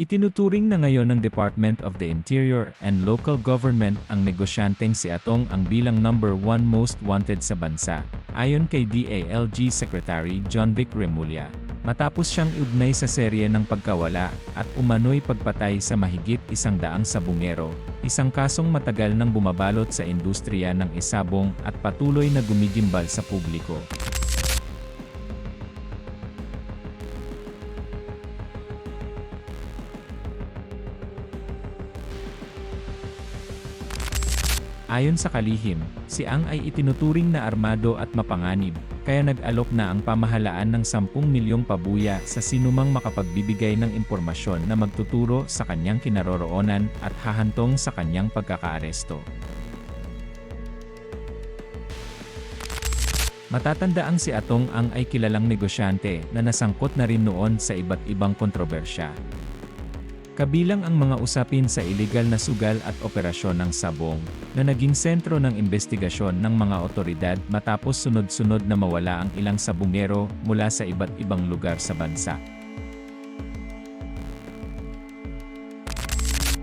Itinuturing na ngayon ng Department of the Interior and Local Government ang negosyanteng si Atong ang bilang number 1 most wanted sa bansa, ayon kay DILG Secretary John Vic Remulla. Matapos siyang iugnay sa serye ng pagkawala at umano'y pagpatay sa mahigit 100 sabungero, isang kasong matagal nang bumabalot sa industriya ng isabong at patuloy na gumigimbal sa publiko. Ayon sa kalihim, si Ang ay itinuturing na armado at mapanganib, kaya nag-alok na ang pamahalaan ng 10 milyong pabuya sa sinumang makapagbibigay ng impormasyon na magtuturo sa kanyang kinaroroonan at hahantong sa kanyang pagkakaaresto. Matatandaang si Atong Ang ay kilalang negosyante na nasangkot na rin noon sa iba't ibang kontrobersya. Kabilang ang mga usapin sa iligal na sugal at operasyon ng sabong, na naging sentro ng investigasyon ng mga otoridad matapos sunod-sunod na mawala ang ilang sabungero mula sa iba't ibang lugar sa bansa.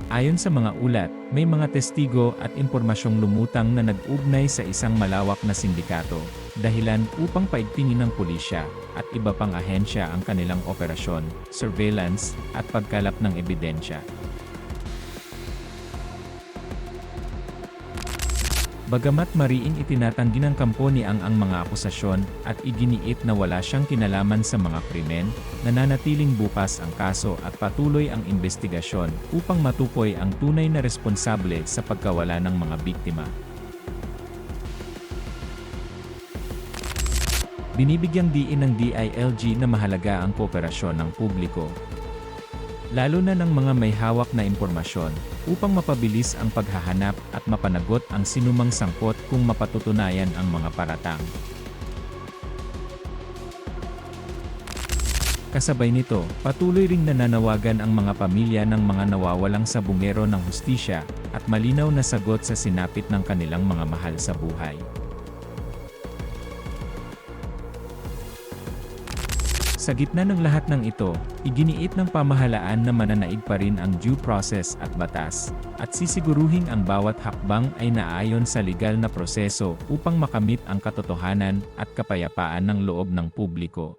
Ayon sa mga ulat, may mga testigo at impormasyong lumutang na nag-ugnay sa isang malawak na sindikato, dahilan upang paigtingin ng pulisya at iba pang ahensya ang kanilang operasyon, surveillance, at pagkalap ng ebidensya. Bagamat mariing itinatanggi ng kampo ni Ang mga akusasyon at iginiit na wala siyang kinalaman sa mga krimen, nananatiling bukas ang kaso at patuloy ang investigasyon upang matukoy ang tunay na responsable sa pagkawala ng mga biktima. Binibigyang diin ng DILG na mahalaga ang kooperasyon ng publiko, lalo na ng mga may hawak na impormasyon, upang mapabilis ang paghahanap at mapanagot ang sinumang sangkot kung mapatutunayan ang mga paratang. Kasabay nito, patuloy ring nananawagan ang mga pamilya ng mga nawawalang sabungero ng hustisya at malinaw na sagot sa sinapit ng kanilang mga mahal sa buhay. Sa gitna ng lahat ng ito, iginiit ng pamahalaan na mananaig pa rin ang due process at batas, at sisiguruhin ang bawat hakbang ay naayon sa legal na proseso upang makamit ang katotohanan at kapayapaan ng loob ng publiko.